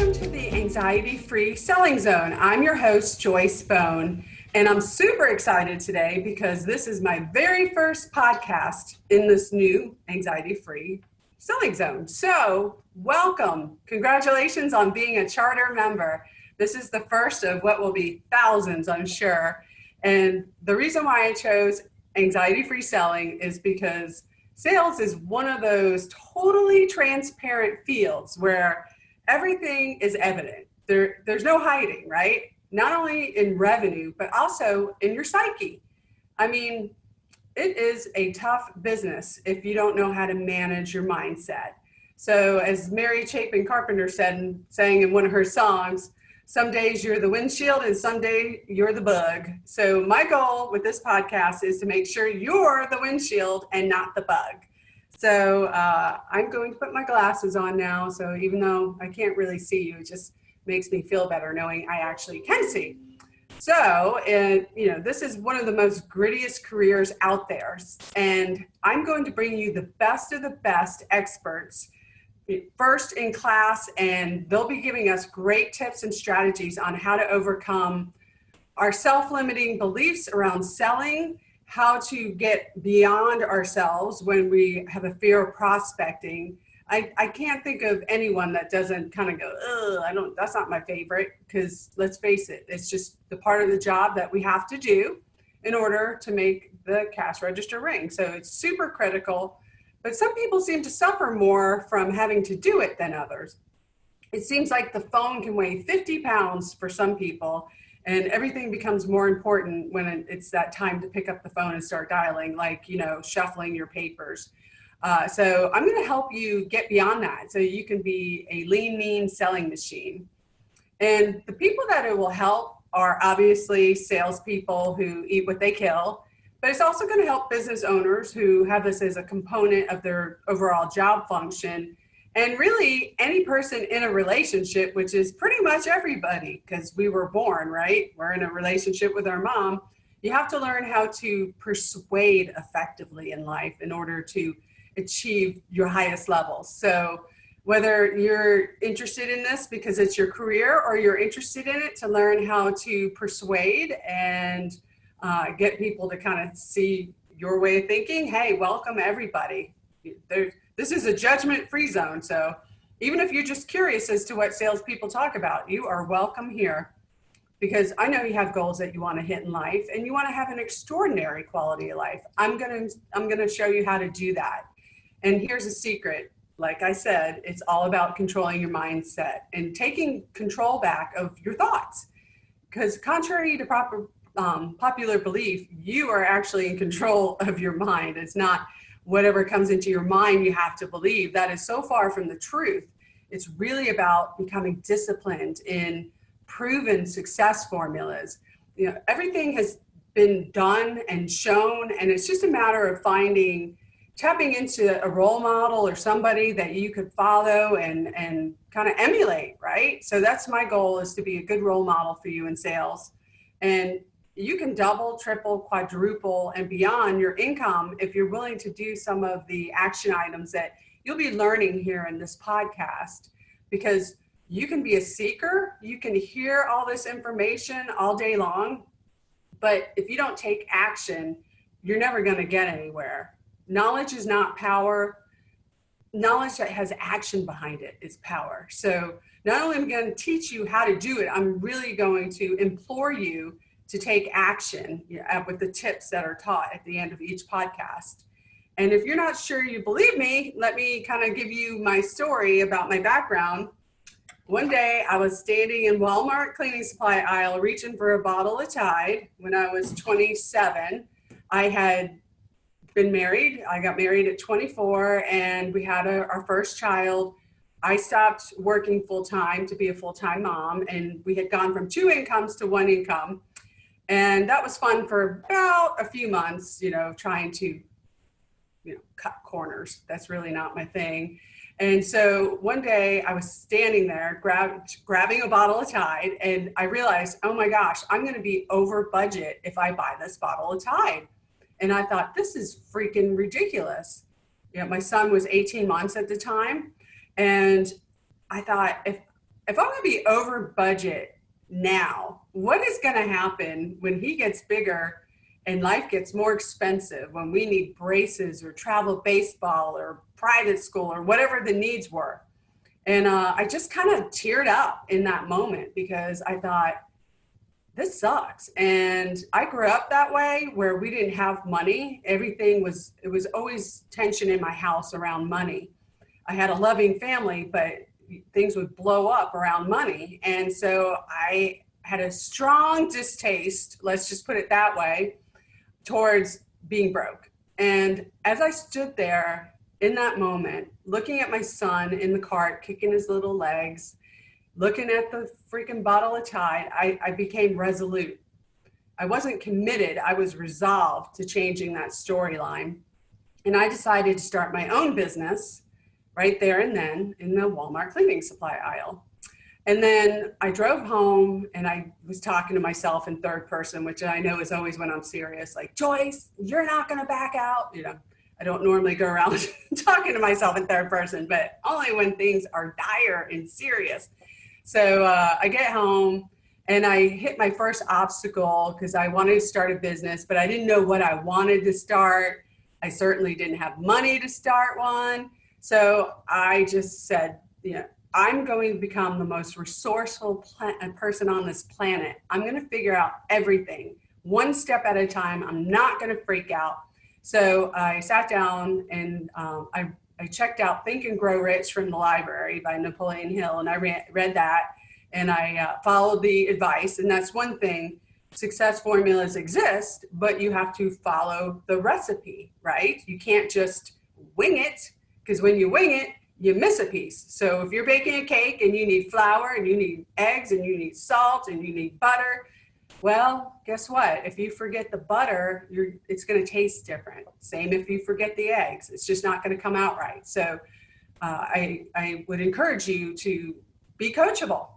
Welcome to the Anxiety-Free Selling Zone. I'm your host, Joyce Bone, and I'm super excited today because this is my very first podcast in this new Anxiety-Free Selling Zone. So, welcome. Congratulations on being a charter member. This is the first of what will be thousands, I'm sure. And the reason why I chose Anxiety-Free Selling is because sales is one of those totally transparent fields where everything is evident. There's no hiding, right? Not only in revenue, but also in your psyche. I mean, it is a tough business if you don't know how to manage your mindset. So as Mary Chapin Carpenter sang in one of her songs, some days you're the windshield and some day you're the bug. So my goal with this podcast is to make sure you're the windshield and not the bug. So I'm going to put my glasses on now. So even though I can't really see you, it just makes me feel better knowing I actually can see. So, this is one of the most grittiest careers out there. And I'm going to bring you the best of the best experts first in class, and they'll be giving us great tips and strategies on how to overcome our self-limiting beliefs around selling, how to get beyond ourselves when we have a fear of prospecting. I can't think of anyone that doesn't kind of go, that's not my favorite, because let's face it, it's just the part of the job that we have to do in order to make the cash register ring. So it's super critical. But some people seem to suffer more from having to do it than others. It seems like the phone can weigh 50 pounds for some people, and everything becomes more important when it's that time to pick up the phone and start dialing, like, shuffling your papers. So I'm going to help you get beyond that so you can be a lean, mean selling machine. And the people that it will help are obviously salespeople who eat what they kill. But it's also going to help business owners who have this as a component of their overall job function. And really any person in a relationship, which is pretty much everybody, because we were born, right? We're in a relationship with our mom. You have to learn how to persuade effectively in life in order to achieve your highest levels. So whether you're interested in this because it's your career or you're interested in it to learn how to persuade and get people to kind of see your way of thinking. Hey, welcome everybody. This is a judgment-free zone. So even if you're just curious as to what salespeople talk about, you are welcome here, because I know you have goals that you want to hit in life and you want to have an extraordinary quality of life. I'm gonna show you how to do that. And here's a secret. Like I said, it's all about controlling your mindset and taking control back of your thoughts, because contrary to popular belief, you are actually in control of your mind. It's not whatever comes into your mind you have to believe. That is so far from the truth. It's really about becoming disciplined in proven success formulas. Everything has been done and shown, and it's just a matter of tapping into a role model or somebody that you could follow and kind of emulate, right? So that's my goal, is to be a good role model for you in sales. And you can double, triple, quadruple, and beyond your income if you're willing to do some of the action items that you'll be learning here in this podcast. Because you can be a seeker, you can hear all this information all day long, but if you don't take action, you're never going to get anywhere. Knowledge is not power. Knowledge that has action behind it is power. So not only am I going to teach you how to do it, I'm really going to implore you to take action with the tips that are taught at the end of each podcast. And if you're not sure you believe me, let me kind of give you my story about my background. One day I was standing in Walmart cleaning supply aisle reaching for a bottle of Tide when I was 27. I had been married. I got married at 24 and we had our first child. I stopped working full-time to be a full-time mom, and we had gone from 2 incomes to 1 income. And that was fun for about a few months, trying to, cut corners. That's really not my thing. And so one day I was standing there grabbing a bottle of Tide, and I realized, oh my gosh, I'm going to be over budget if I buy this bottle of Tide. And I thought, this is freaking ridiculous. My son was 18 months at the time. And I thought, if I'm going to be over budget now, what is going to happen when he gets bigger and life gets more expensive, when we need braces or travel baseball or private school or whatever the needs were? And I just kind of teared up in that moment because I thought, this sucks. And I grew up that way where we didn't have money. It was always tension in my house around money. I had a loving family, but things would blow up around money. And so I had a strong distaste, let's just put it that way, towards being broke. And as I stood there in that moment, looking at my son in the cart, kicking his little legs, looking at the freaking bottle of Tide, I became resolute. I wasn't committed. I was resolved to changing that storyline. And I decided to start my own business right there and then in the Walmart cleaning supply aisle. And then I drove home and I was talking to myself in third person, which I know is always when I'm serious, like, Joyce, you're not going to back out. You know, I don't normally go around talking to myself in third person, but only when things are dire and serious. So I get home and I hit my first obstacle because I wanted to start a business, but I didn't know what I wanted to start. I certainly didn't have money to start one. So I just said, you know, I'm going to become the most resourceful person on this planet. I'm going to figure out everything one step at a time. I'm not going to freak out. So I sat down and I checked out Think and Grow Rich from the library by Napoleon Hill, and I read that, and I followed the advice. And that's one thing, success formulas exist, but you have to follow the recipe, right? You can't just wing it, because when you wing it, you miss a piece. So if you're baking a cake and you need flour and you need eggs and you need salt and you need butter, well, guess what? If you forget the butter, it's going to taste different. Same if you forget the eggs, it's just not going to come out right. So I would encourage you to be coachable,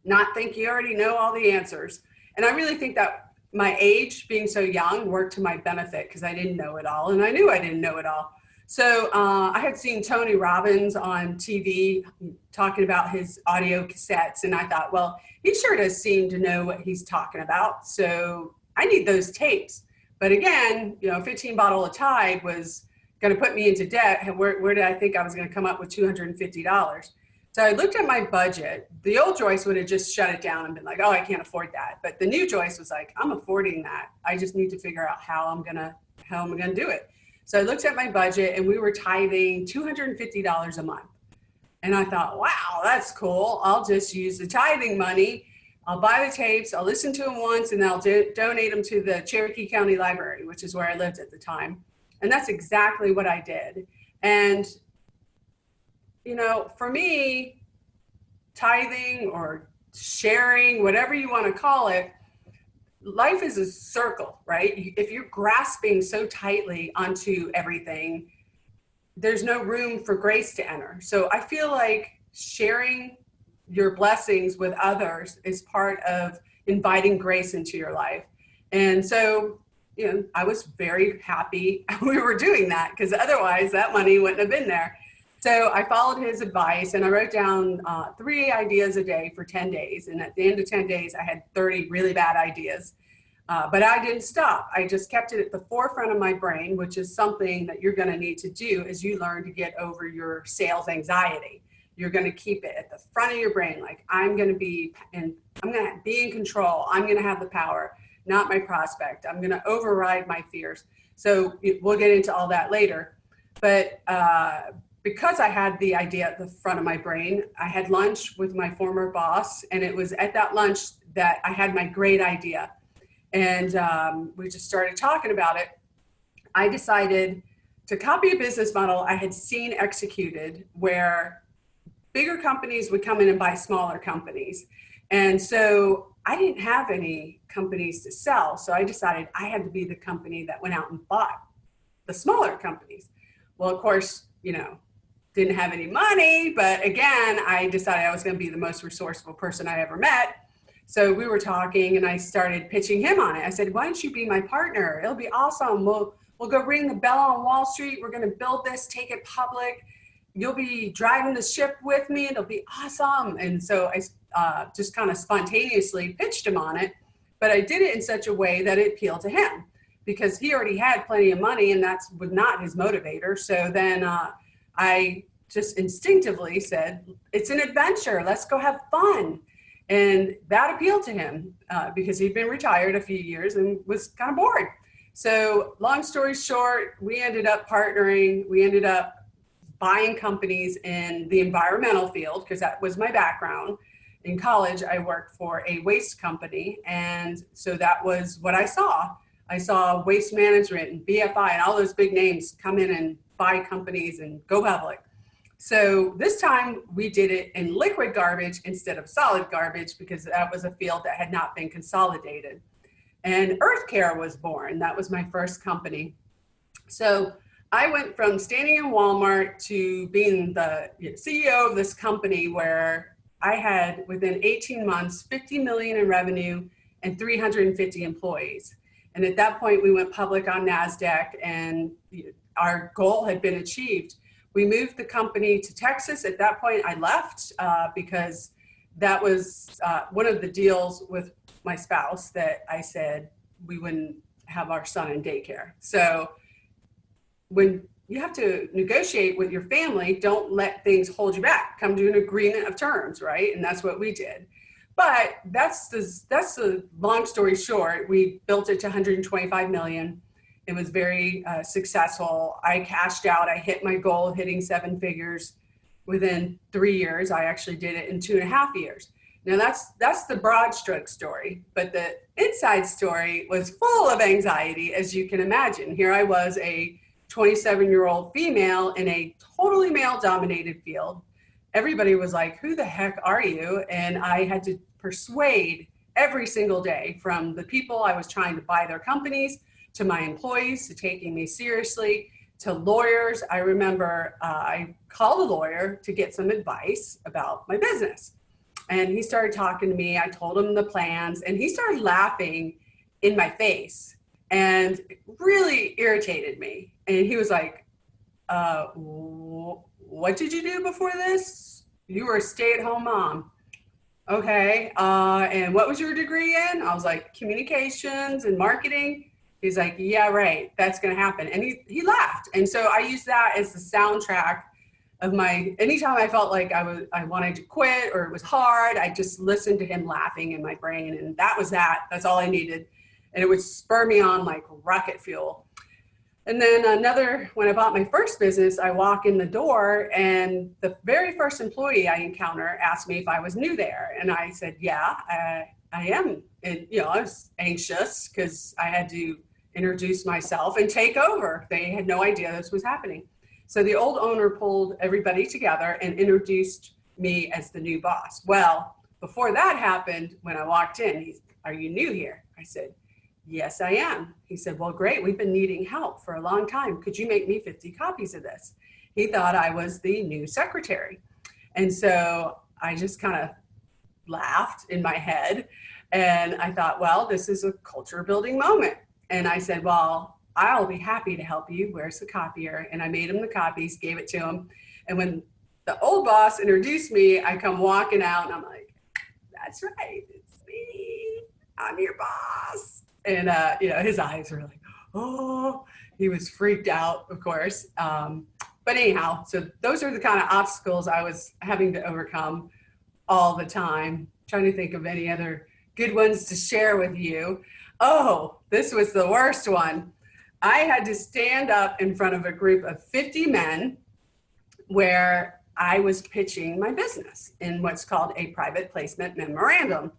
not think you already know all the answers. And I really think that my age, being so young, worked to my benefit because I didn't know it all, and I knew I didn't know it all. So I had seen Tony Robbins on TV talking about his audio cassettes, and I thought, well, he sure does seem to know what he's talking about. So I need those tapes. But again, you know, 15 bottle of Tide was going to put me into debt. Where did I think I was going to come up with $250? So I looked at my budget. The old Joyce would have just shut it down and been like, oh, I can't afford that. But the new Joyce was like, I'm affording that. I just need to figure out how I'm going to do it. So I looked at my budget and we were tithing $250 a month. And I thought, wow, that's cool. I'll just use the tithing money. I'll buy the tapes. I'll listen to them once and I'll donate them to the Cherokee County Library, which is where I lived at the time. And that's exactly what I did. And, you know, for me, tithing or sharing, whatever you want to call it, life is a circle, right? If you're grasping so tightly onto everything, there's no room for grace to enter. So I feel like sharing your blessings with others is part of inviting grace into your life. And so, you know, I was very happy we were doing that because otherwise that money wouldn't have been there. So I followed his advice and I wrote down 3 ideas a day for 10 days. And at the end of 10 days, I had 30 really bad ideas. But I didn't stop. I just kept it at the forefront of my brain, which is something that you're going to need to do as you learn to get over your sales anxiety. You're going to keep it at the front of your brain. Like, I'm going to be in control. I'm going to have the power, not my prospect. I'm going to override my fears. So we'll get into all that later. But because I had the idea at the front of my brain, I had lunch with my former boss, and it was at that lunch that I had my great idea. And we just started talking about it. I decided to copy a business model I had seen executed where bigger companies would come in and buy smaller companies. And so I didn't have any companies to sell. So I decided I had to be the company that went out and bought the smaller companies. Well, of course, you know, didn't have any money, but again, I decided I was going to be the most resourceful person I ever met. So we were talking and I started pitching him on it. I said, why don't you be my partner? It'll be awesome. We'll go ring the bell on Wall Street. We're going to build this, take it public. you'll be driving the ship with me. It'll be awesome. And so I just kind of spontaneously pitched him on it, but I did it in such a way that it appealed to him because he already had plenty of money and that's was not his motivator. So then I just instinctively said, it's an adventure. Let's go have fun. And that appealed to him because he'd been retired a few years and was kind of bored. So long story short, we ended up partnering. We ended up buying companies in the environmental field because that was my background. In college, I worked for a waste company. And so that was what I saw. I saw Waste Management and BFI and all those big names come in and buy companies and go public. So this time we did it in liquid garbage instead of solid garbage because that was a field that had not been consolidated. And Earth Care was born. That was my first company. So I went from standing in Walmart to being the CEO of this company where I had within 18 months, 50 million in revenue and 350 employees. And at that point we went public on NASDAQ and our goal had been achieved. We moved the company to Texas. At that point I left because that was one of the deals with my spouse that I said we wouldn't have our son in daycare. So when you have to negotiate with your family, don't let things hold you back. Come to an agreement of terms, right? And that's what we did. But that's the long story short. We built it to 125 million. It was very successful. I cashed out. I hit my goal, hitting 7 figures within 3 years. I actually did it in 2.5 years. Now that's the broad stroke story, but the inside story was full of anxiety, as you can imagine. Here I was, a 27-year-old female in a totally male-dominated field. Everybody was like, who the heck are you? And I had to persuade every single day, from the people I was trying to buy their companies, to my employees, to taking me seriously, to lawyers. I remember I called a lawyer to get some advice about my business. And he started talking to me. I told him the plans, and he started laughing in my face and really irritated me. And he was like, what did you do before this? You were a stay-at-home mom. Okay. And what was your degree in? I was like, communications and marketing. He's like, yeah, right. That's going to happen. And he laughed. And so I used that as the soundtrack of anytime I felt like I wanted to quit or it was hard, I just listened to him laughing in my brain. And that's all I needed. And it would spur me on like rocket fuel. And then when I bought my first business, I walk in the door and the very first employee I encounter asked me if I was new there. And I said, yeah, I am. And, I was anxious because I had to introduce myself and take over. They had no idea this was happening. So the old owner pulled everybody together and introduced me as the new boss. Well, before that happened, when I walked in, are you new here? I said, yes, I am. He said, well, great. We've been needing help for a long time. Could you make me 50 copies of this? He thought I was the new secretary. And so I just kind of laughed in my head. And I thought, well, this is a culture building moment. And I said, well, I'll be happy to help you. Where's the copier? And I made him the copies, gave it to him. And when the old boss introduced me, I come walking out and I'm like, that's right. It's me. I'm your boss. And, his eyes were like, oh, he was freaked out, of course. But anyhow, so those are the kind of obstacles I was having to overcome all the time. Trying to think of any other good ones to share with you. Oh, this was the worst one. I had to stand up in front of a group of 50 men where I was pitching my business in what's called a private placement memorandum.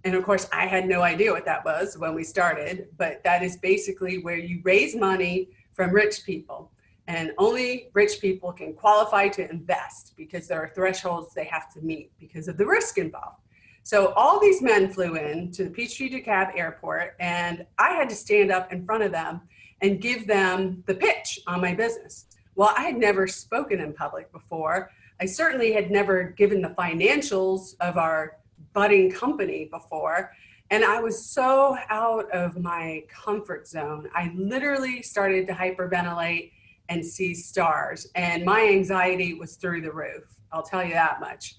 And of course, I had no idea what that was when we started, but that is basically where you raise money from rich people. And only rich people can qualify to invest because there are thresholds they have to meet because of the risk involved. So all these men flew in to the Peachtree DeKalb Airport, and I had to stand up in front of them and give them the pitch on my business. Well, I had never spoken in public before. I certainly had never given the financials of our budding company before. And I was so out of my comfort zone. I literally started to hyperventilate and see stars. And my anxiety was through the roof. I'll tell you that much.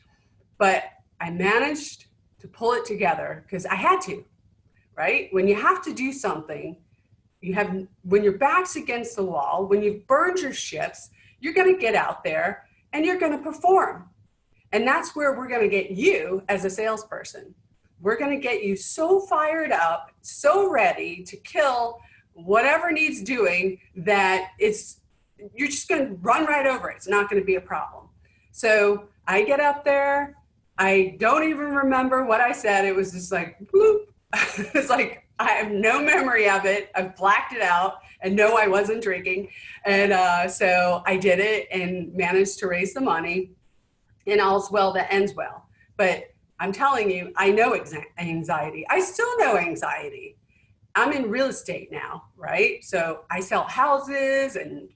But I managed to pull it together because I had to, right? When you have to do something, when your back's against the wall, when you've burned your ships, you're going to get out there and you're going to perform. And that's where we're going to get you as a salesperson. We're going to get you so fired up, so ready to kill whatever needs doing that you're just going to run right over it. It's not going to be a problem. So I get up there. I don't even remember what I said. It was just like, bloop. It's like, I have no memory of it. I've blacked it out, and no, I wasn't drinking. And so I did it and managed to raise the money, and all's well that ends well. But I'm telling you, I know anxiety. I still know anxiety. I'm in real estate now, right? So I sell houses and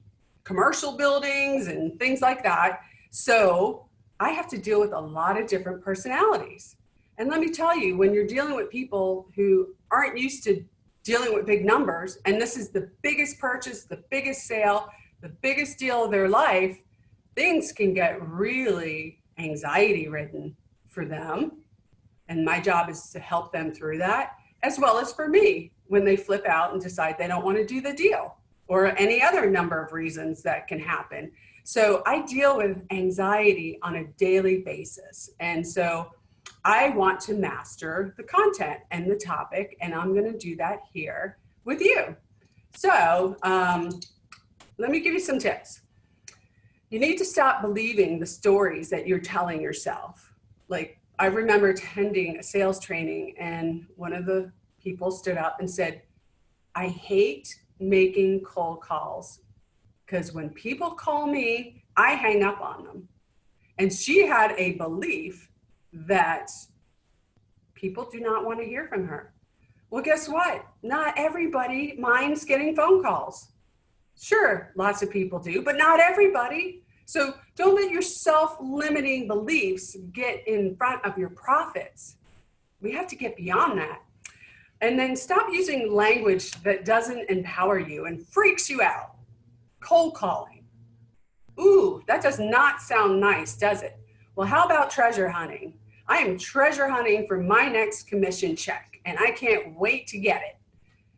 commercial buildings and things like that. So I have to deal with a lot of different personalities. And let me tell you, when you're dealing with people who aren't used to dealing with big numbers, and this is the biggest purchase, the biggest sale, the biggest deal of their life, things can get really anxiety ridden for them. And my job is to help them through that, as well as for me when they flip out and decide they don't want to do the deal, or any other number of reasons that can happen. So I deal with anxiety on a daily basis. And so I want to master the content and the topic, and I'm going to do that here with you. So let me give you some tips. You need to stop believing the stories that you're telling yourself. Like, I remember attending a sales training, and one of the people stood up and said, I hate making cold calls because when people call me, I hang up on them. And she had a belief that people do not want to hear from her. Well, guess what? Not everybody minds getting phone calls. Sure, lots of people do, but not everybody. So don't let your self-limiting beliefs get in front of your profits. We have to get beyond that. And then stop using language that doesn't empower you and freaks you out. Cold calling. Ooh, that does not sound nice, does it? Well, how about treasure hunting? I am treasure hunting for my next commission check, and I can't wait to get it.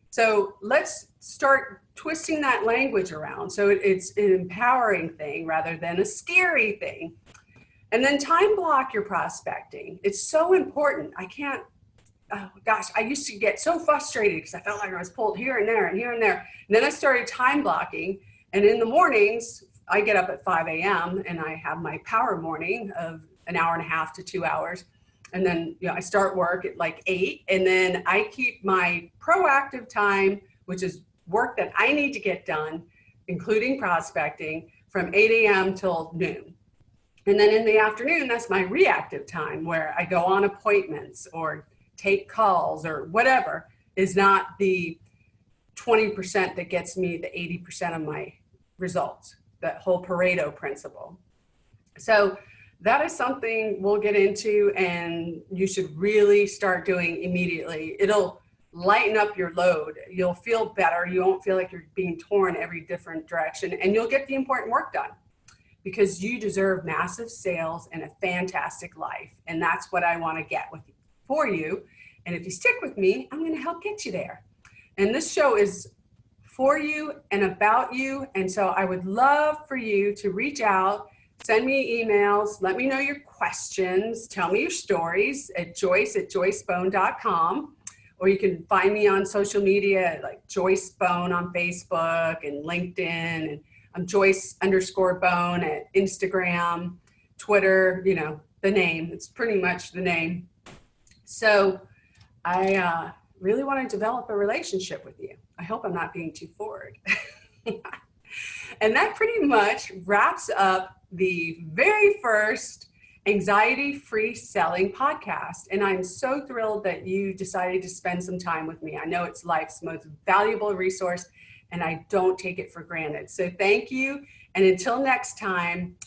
So let's start twisting that language around so it's an empowering thing rather than a scary thing. And then time block your prospecting. It's so important. I used to get so frustrated because I felt like I was pulled here and there and here and there. And then I started time blocking, and in the mornings, I get up at 5 a.m. and I have my power morning of an hour and a half to 2 hours. And then I start work at like 8. And then I keep my proactive time, which is work that I need to get done, including prospecting, from 8 a.m. till noon. And then in the afternoon, that's my reactive time where I go on appointments or take calls or whatever is not the 20% that gets me the 80% of my results, that whole Pareto principle. So that is something we'll get into, and you should really start doing immediately. It'll lighten up your load. You'll feel better. You won't feel like you're being torn every different direction, and you'll get the important work done because you deserve massive sales and a fantastic life. And that's what I want to get for you. And if you stick with me, I'm going to help get you there. And this show is for you and about you. And so I would love for you to reach out, send me emails, let me know your questions, tell me your stories at joyce@joycebone.com, or you can find me on social media like Joyce Bone on Facebook and LinkedIn, and I'm Joyce_Bone at Instagram, Twitter, the name, it's pretty much the name. So I really want to develop a relationship with you. I hope I'm not being too forward. And that pretty much wraps up the very first anxiety-free selling podcast. And I'm so thrilled that you decided to spend some time with me. I know it's life's most valuable resource, and I don't take it for granted. So thank you. And until next time,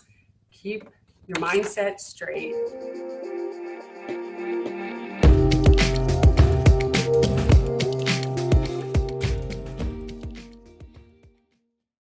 keep your mindset straight.